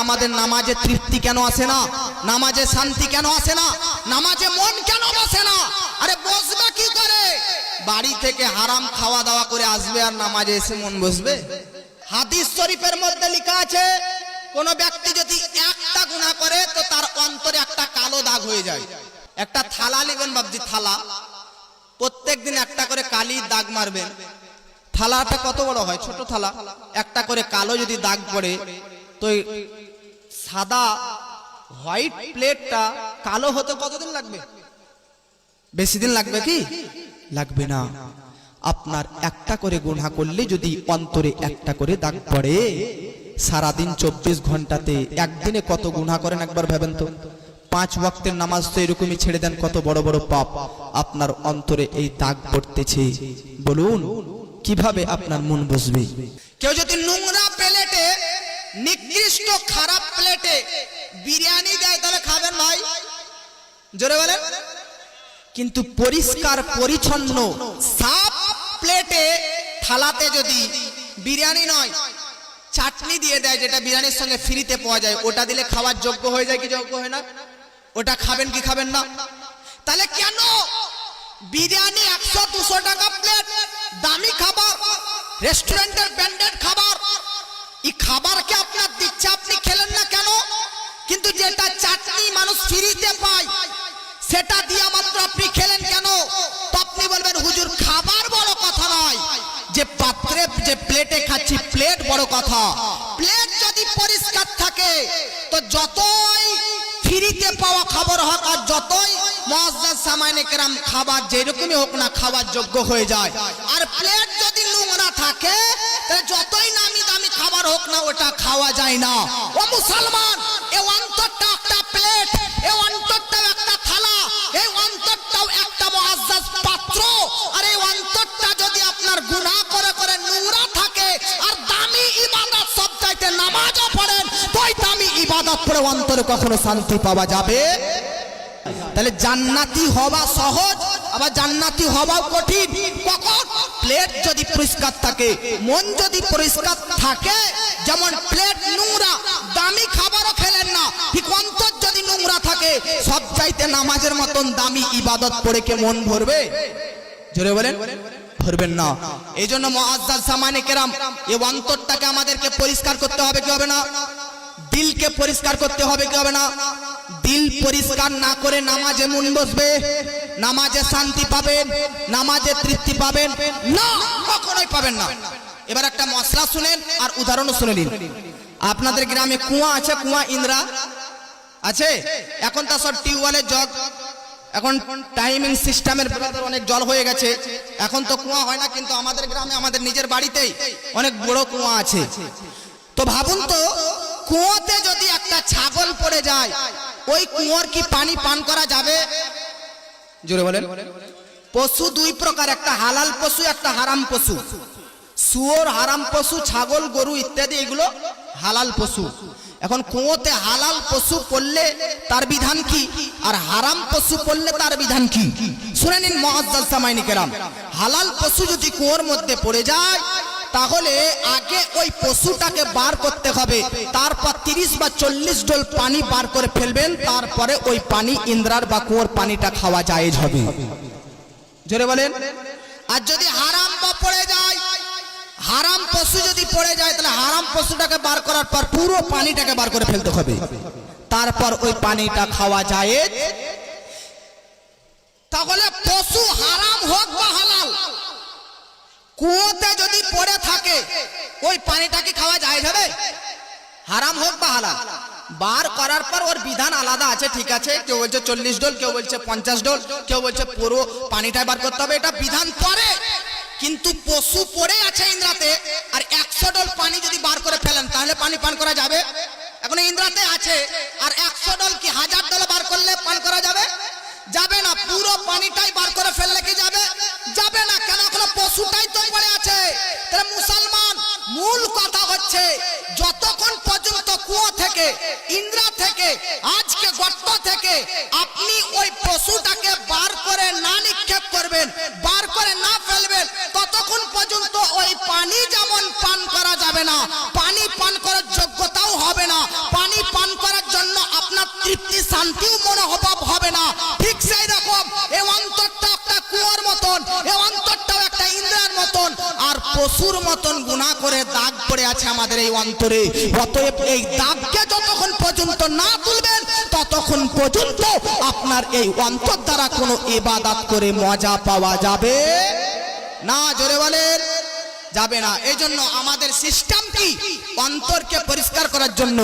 আমাদের নামাজে তৃপ্তি কেন আসে না, নামাজে শান্তি কেন আসে না, নামাজে মন কেন বসে না? আরে বসবে কি করে? বাড়ি থেকে হারাম খাওয়া দাওয়া করে আসবে আর নামাজে এসে মন বসবে? হাদিস শরীফের মধ্যে লেখা আছে কোন ব্যক্তি যদি একটা গুনাহ করে তো তার অন্তরে একটা কালো দাগ হয়ে যায়। একটা থালা নেবেন বাবজি, থালা প্রত্যেকদিন একটা করে কালির দাগ মারবেন। থালাটা কত বড় হয়, ছোট থালা, একটা করে কালো যদি দাগ পড়ে তো সাদা হোয়াইট প্লেটটা কালো হতে কতদিন লাগবে? বেশি দিন লাগবে কি? লাগবে না। আপনার একটা করে গুনাহ করলে যদি অন্তরে একটা করে দাগ পড়ে, সারাদিন 24 ঘন্টাতে একদিনে কত গুনাহ করেন একবার ভাবেন তো। 5 ওয়াক্তের নামাজ তো এরকমই ছেড়ে দেন, কত বড় বড় পাপ। আপনার অন্তরে এই দাগ পড়তেছে, বলুন কিভাবে আপনার মন বসবে? কেউ যদি নোংরা প্লেটে, নিকৃষ্ট খারাপ প্লেটে বিরিয়ানি দেয় তাহলে খাবেন ভাই? জোরে বলেন। কিন্তু পরিষ্কার পরিচ্ছন্ন সাফ প্লেটে থালাতে যদি বিরিয়ানি নয় চাটনি দিয়ে দেয়, যেটা বিরিয়ানির সঙ্গে ফ্রিতে পাওয়া যায়, ওটা দিলে খাওয়ার যোগ্য হয়ে যায় কি যোগ্য হয় না? ওটা খাবেন কি খাবেন না? তাহলে কেন বিরিয়ানি 100-200 টাকা প্লেট, দামি খাবার, রেস্টুরেন্টের ব্র্যান্ডেড খাবার, এই খাবারকে আপনার দিচ্ছে, আপনি খেলেন না কেন? কিন্তু যেটা চাটনি মানুষ ফ্রিতে পায় সেটা দিয়া মাত্র আপনি খেলেন কেন? তো আপনি বলবেন হুজুর খাবার বড় কথা নয়, যে পাত্রে যে প্লেটে খাচ্ছি প্লেট বড় কথা। প্লেট যদি পরিষ্কার থাকে তো যতই ফ্রিতে পাওয়া খাবার হোক আর যতই মুআজ্জাজ সামানে কেরাম খাবার যেরকমই হোক না খাবার যোগ্য হয়ে যায়। আর প্লেট যদি নোংরা থাকে তাহলে যতই নামি দামি খাবার হোক না ওটা খাওয়া যায় না। ও মুসলমান, এই অন্তরটা একটা প্লেট, এই অন্তরটাও একটা থালা, এই অন্তরটাও একটা মুআজ্জাজ পাত্র। আর এই অন্তরটা যদি আপনার গুনাহ করে করে নোংরা থাকে আর দামি ইবাদত সব চাইতে নামাজও পড়েন, তোই দামি ইবাদত পড়ে অন্তরে কখনো শান্তি পাওয়া যাবে? তাহলে জান্নাতি হওয়া সহজ, আবার জান্নাতি হওয়াও কঠিন। কখন? প্লেট যদি পরিষ্কার থাকে, মন যদি পরিষ্কার থাকে। যেমন প্লেট নোংরা, দামি খাবারও খেলেন না, ঠিক অন্তর যদি নোংরা থাকে, সব চাইতে নামাজের মতন দামি ইবাদত পড়ে কে মন ভরবে? জোরে বলেন, ভরবেন না। এই জন্য মুআজ্জাজ সামানে কেরাম এই অন্তরটাকে আমাদেরকে পরিষ্কার করতে হবে কি হবে না? দিলকে পরিষ্কার করতে হবে কি হবে না? দিল পরিষ্কার না করে নামাজে মন বসবে, নামাজে শান্তি পাবেন, নামাজে তৃপ্তি পাবেন না, কখনোই পাবেন না। এবার একটা মশলা শুনেন আর উদাহরণও শুনে নিন। আপনাদের গ্রামে কুয়া আছে, কুয়া ইন্দ্রা আছে? এখন তো সব টিউবওয়েলের জগ, এখন টাইমিং সিস্টেমের ব্যাপারে অনেক জল হয়ে গেছে, এখন তো কুয়া হয় না। কিন্তু আমাদের গ্রামে আমাদের নিজের বাড়িতেই অনেক বড় কুয়া আছে। তো ভাবুন তো, কুয়োতে যদি একটা ছাগল পড়ে যায়, ওই কুয়োর কি পানি পান করা যাবে? জোরে বলেন। পশু দুই প্রকার, একটা হালাল পশু, একটা হারাম পশু। শুয়োর হারাম পশু, ছাগল গরু ইত্যাদি এগুলো হালাল পশু। এখন কুয়োতে হালাল পশু পড়লে তার বিধান কি, আর হারাম পশু পড়লে তার বিধান কি? শুনে নিন মুআজ্জাজ সামাইনি কেরাম। হালাল পশু যদি কুয়োর মধ্যে পড়ে যায় তাহলে আগে ওই পশুটাকে বার করতে হবে, তারপর 30 বা 40 ডোল পানি বার করে ফেলবেন, তারপরে ওই পানি ইন্দ্রার বা কুয়োর পানিটা খাওয়া জায়েজ হবে। জোরে বলেন। আর যদি হারাম বা পড়ে যায়, হারাম পশু যদি পড়ে যায় তাহলে হারাম পশুটাকে বার করার পর পুরো পানিটাকে বার করে ফেলতে হবে, তারপর ওই পানিটা খাওয়া জায়েজ। তাহলে পশু হারাম হোক বা হালাল, কুয়োতে যদি পড়ে থাকে ওই পানিটা কি খাওয়া জায়েজ হবে? হারাম হোক বা হালাল, বার করার পর ওর বিধান আলাদা আছে, ঠিক আছে? কেউ বলছে 40 ডোল, কেউ বলছে 50 ডোল, কেউ বলছে পুরো পানিটাই বার করতে হবে, এটা বিধান পরে। কিন্তু পশু পড়ে আছে ইন্দ্রাতে আর 100 ডোল পানি যদি বার করে ফেলেন তাহলে পানি পান করা যাবে? এখন ইন্দ্রাতে আছে আর 100 ডোল কি 1000 ডোল বার করলে পান করা যাবে? যাবে না। পুরো পানিটাই বার করে ফেললে কি যাবে? যাবে না। কেন? এখন পশুটাই তো পড়ে আছে। তাহলে মুসলমান, মূল কথা হচ্ছে যতক্ষণ পর্যন্ত কুয়া থেকে, ইন্দ্রা থেকে, আজকে গর্ত থেকে আপনি ওই পশুটাকে বার করে না নিক্ষেপ করবেন, বার করে না ফেলবেন, ততক্ষণ পর্যন্ত ওই পানি যেমন পান করা যাবে না, পানি পান করার যোগ্যতাও হবে না। পানি পান করার জন্য আপনার তৃপ্তি শান্তিও মনে হবে না, ঠিক সেই রকম এই অন্তরটা একটা কুয়োর মতন, এই অন্তরটাও একটা ইন্দ্রার মতন, আর পশুর মতন গুনাহ করে দাগ পড়ে আছে আমাদের এই অন্তরে। অতএব এই দাগকে যতক্ষণ পর্যন্ত না তুলবেন ততক্ষণ পর্যন্ত আপনার এই অন্তর দ্বারা কোনো ইবাদত করে মজা পাওয়া যাবে না। জোরে বলেন, যাবে না। এই জন্য আমাদের সিস্টেম কি, অন্তরকে পরিষ্কার করার জন্য,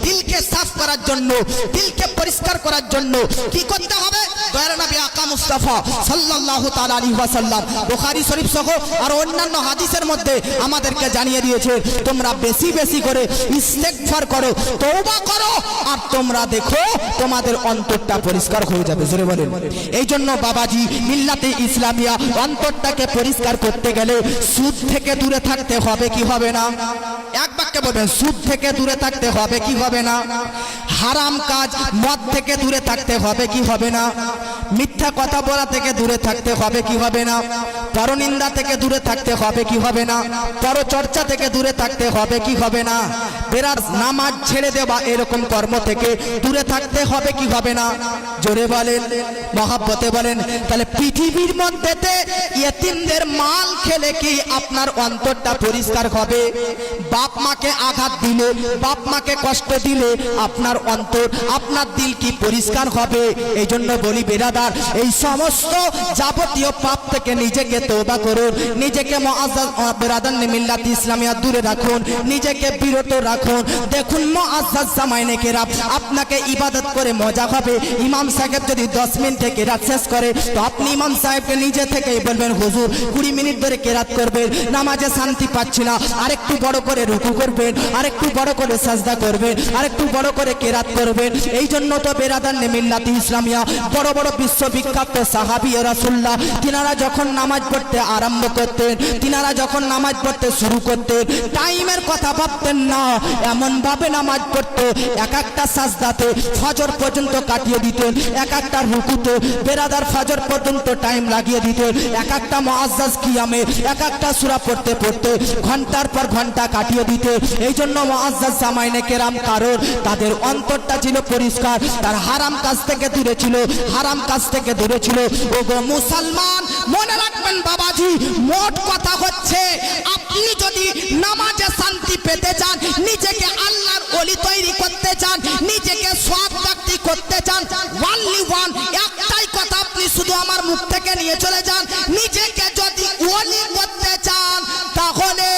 দিলকে সাফ করার জন্য, দিলকে পরিষ্কার করার জন্য কি করতে হবে? দয়ার নবী আকা মুস্তাফা সাল্লাল্লাহু তাআলা আলাইহি ওয়াসাল্লাম বুখারী শরীফ সহ আর অন্যান্য হাদিসের মধ্যে আমাদেরকে জানিয়ে দিয়েছে, তোমরা বেশি বেশি করে ইস্তেগফার করো, তওবা করো, আর তোমরা দেখো তোমাদের অন্তরটা পরিষ্কার হয়ে যাবে। জোরে বলেন। এই জন্য বাবাজি মিল্লাতে ইসলামিয়া অন্তরটাকে পরিষ্কার করতে গেলে সুদ থেকে দূরে থাকতে হবে কি হবে না? এক বাক্যে বলবেন, সুদ থেকে দূরে থাকতে হবে কি হবে না? হারাম কাজ মদ থেকে দূরে থাকতে হবে কি হবে না? মিথ্যা কথা বলা থেকে দূরে থাকতে হবে কি হবে না? পরনিন্দা থেকে দূরে থাকতে হবে কি হবে না? পরচর্চা থেকে দূরে থাকতে হবে কি হবে না? বেরার নামাজ ছেড়ে দেওয়া এরকম কর্ম থেকে দূরে থাকতে হবে কি হবে না? জোরে বলেন, মহাব্বতে বলেন। তাহলে পৃথিবীর মধ্যেতে ইয়েতিমদের মাল খেলে কি আপনার অন্তরটা পরিষ্কার হবে? বাপ মাকে আঘাত দিলে, বাপ মাকে কষ্ট দিলে আপনার অন্তর, আপনার দিল কি পরিষ্কার হবে? এই জন্য বলি বেরাদার, এই সমস্ত যাবতীয় পাপ থেকে নিজেকে তওবা করুন, নিজেকে মুআজ্জাজ বেরাদার মিল্লাত ইসলামিয়া দূরে রাখুন, নিজেকে বিরত রাখুন। দেখুন মুআজ্জাজ জামাইনে কেরাম, আপনাকে ইবাদত করে মজা হবে। ইমাম সাহেব যদি 10 মিনিট থেকে কেরাত শেষ করে, তো আপনি ইমাম সাহেবকে নিজে থেকেই বলবেন, হুজুর 20 মিনিট ধরে কেরাত করবেন, নামাজে শান্তি পাচ্ছি না, আরেকটু বড় করে রুকু করবেন, আরেকটু বড় করে সাজদা করবেন, আরেকটু বড় করে কেরাত করবেন। এই জন্য তো বেরাদার মিল্লাত ইসলামিয়া বড় বড় বিশ্ববিখ্যাত সাহাবী রাসূলুল্লাহ, তিনারা যখন নামাজ পড়তে আরম্ভ করতেন, তিনারা যখন নামাজ পড়তে শুরু করতেন, টাইমের কথা ভাবতেন না, এমন ভাবে নামাজ পড়তো, এক একটা সাজদাতে ফজর পর্যন্ত কাটিয়ে দিতেন, এক একটা রুকুতে বেরাদার ফজর পর্যন্ত টাইম লাগিয়ে দিতেন, এক একটা মুআজ্জাজ কিয়ামে এক একটা সূরা পড়তে পড়তে ঘন্টার পর ঘন্টা কাটিয়ে দিতে। এই জন্য মুআজ্জাজ জামাইনে কেরাম, কারণ তাদের অন্তরটা ছিল পরিষ্কার, তার হারাম কাজ থেকে দূরে ছিল, হারাম কাজ থেকে দূরে ছিল। ওগো মুসলমান, মনে রাখবেন বাবাজি, মোট কথা হচ্ছে আপনি যদি নামাজে শান্তি পেতে চান, নিজেকে আল্লাহর ওলি তৈরি করতে চান, নিজেকে সৎ ব্যক্তি করতে চান, ওয়ানলি ওয়ান, একটাই কথা আপনি শুধু আমার মুখ থেকে নিয়ে চলে যান, নিজেকে যদি ওলি করতে চান, তাহলে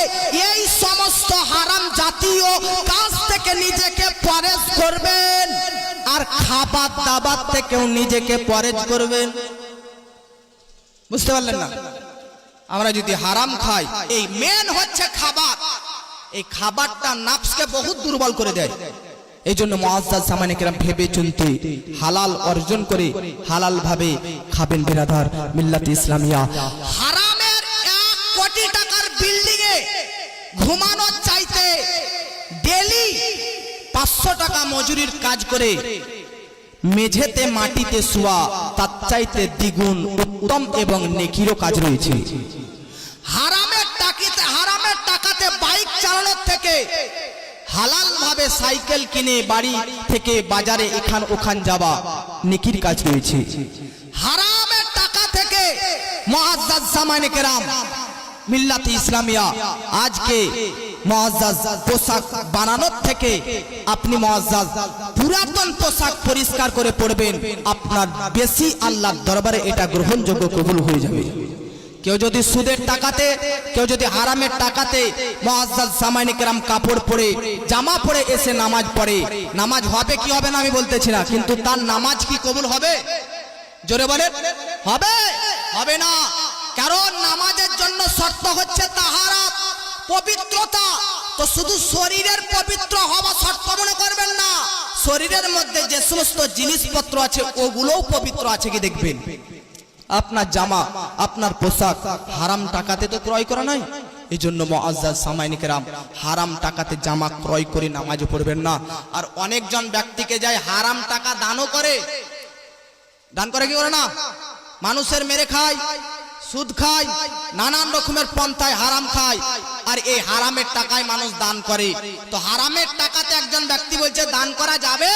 এই সমস্ত হারাম জাতীয় কাজ থেকে নিজেকে পরেজ করবেন, আর খাবার দাবার থেকেও নিজেকে পরেজ করবেন। বুঝতে পারলেন না? আমরা যদি হারাম খাই, এই মেন হচ্ছে খাবার, এই খাবারটা নাফসকে বহুত দুর্বল করে দেয়। এই জন্য মুআজ্জাজ জামানে কেরাম ভেবে চিন্তে হালাল অর্জন করে হালাল ভাবে খাবেন বেরাদার মিল্লাত ইসলামিয়া। হারামের 1 কোটি টাকার বিল্ডিং এ ঘুমানোর চাইতে ডেলি 500 টাকা মজুরির কাজ করে মেঝেতে মাটিতে শোয়া তার চাইতে দ্বিগুণ উত্তম এবং নেকিরও কাজ রয়েছে। হারামের টাকাতে বাইক চালানোর থেকে হালাল ভাবে সাইকেল কিনে বাড়ি থেকে বাজারে এখান ওখান যাওয়া নেকির কাজ রয়েছে। হারামের টাকা থেকে মুআজ্জাজ জামানে কেরাম মিল্লাত ইসলামিয়া আজকে মুআজ্জাজ পোশাক বানানোর থেকে আপনি মুআজ্জাজ পুরাতন পোশাক পরিষ্কার করে পরবেন, আপনার বেশি আল্লাহর দরবারে এটা গ্রহণযোগ্য কবুল হয়ে যাবে। কেউ যদি সুদের টাকাতে, কেউ যদি হারামের টাকাতে মুআজ্জাজ জামানে কেরাম কাপড় পরে জামা পরে এসে নামাজ পড়ে, নামাজ হবে কি হবে না আমি বলতেছি না, কিন্তু তার নামাজ কি কবুল হবে? জোরে বলেন, হবে? হবে না। কারণ নামাজের জন্য শর্ত হচ্ছে তাহারাত, পবিত্রতা। তো শুধু শরীরের পবিত্র হওয়া শর্ত মনে করবেন না, শরীরের মধ্যে যে সমস্ত জিনিসপত্র আছে ওগুলোও পবিত্র আছে কি দেখবেন। আপনার জামা, আপনার পোশাক হারাম টাকাতে তো ক্রয় করা নাই। এই জন্য মুআজ্জাজ জামানে কেরাম হারাম টাকাতে জামা ক্রয় করে নামাজ পড়বেন না। আর অনেকজন ব্যক্তিকে যায় হারাম টাকা দানও করে, দান করে কি করে না, মানুষের মেরে খায়, সুদ খায়, নানান রকমের পন্থায় হারাম খায়, আর এই হারামের টাকায় মানুষ দান করে। তো হারামের টাকাতে একজন ব্যক্তি বলছে দান করা যাবে,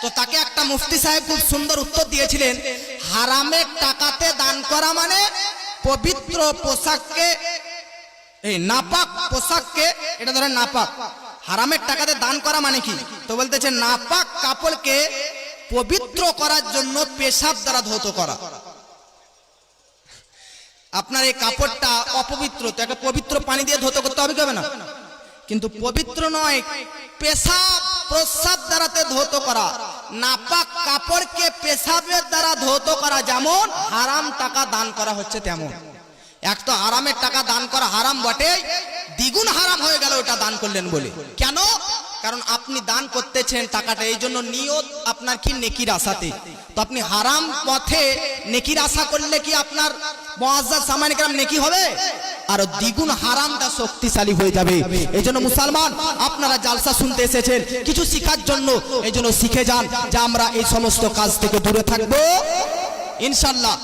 তো তাকে একটা মুফতি সাহেব খুব সুন্দর উত্তর দিয়েছিলেন, হারামের টাকাতে দান করা মানে পবিত্র পোশাককে, এই নাপাক পোশাককে, এটা ধরেন নাপাক, হারামের টাকাতে দান করা মানে কি? তো বলতেছে নাপাক কাপড়কে পবিত্র করার জন্য পেশাব দ্বারা ধৌত করা। আপনার এই কাপড়টা অপবিত্র, তো একটা পবিত্র পানি দিয়ে ধৌত করতে হবে কি হবে না? কিন্তু পবিত্র নয়, পেশাব প্রস্রাব দ্বারাতে ধৌত করা। নাপাক কাপড়কে পেশাবের দ্বারা ধৌত করা যেমন, হারাম টাকা দান করা হচ্ছে তেমন। এক তো হারামের টাকা দান করা হারাম বটে, দ্বিগুণ হারাম হয়ে গেল ওটা দান করলেন বলে। কেন? কারণ আপনি দান করতেছেন টাকাটা এই জন্য নিয়ত আপনার কি নেকির আশাতে, তো আপনি হারাম পথে নেকির আশা করলে কি আপনার মুআজ্জাজ সামান্য গ্রাম নেকি হবে? আর দ্বিগুণ হারামটা শক্তিশালী হয়ে যাবে। এই জন্য মুসলমান আপনারা জালসা শুনতে এসেছেন কিছু শিখার জন্য, এই জন্য শিখে যান যে আমরা এই সমস্ত কাজ থেকে দূরে থাকবো ইনশাআল্লাহ।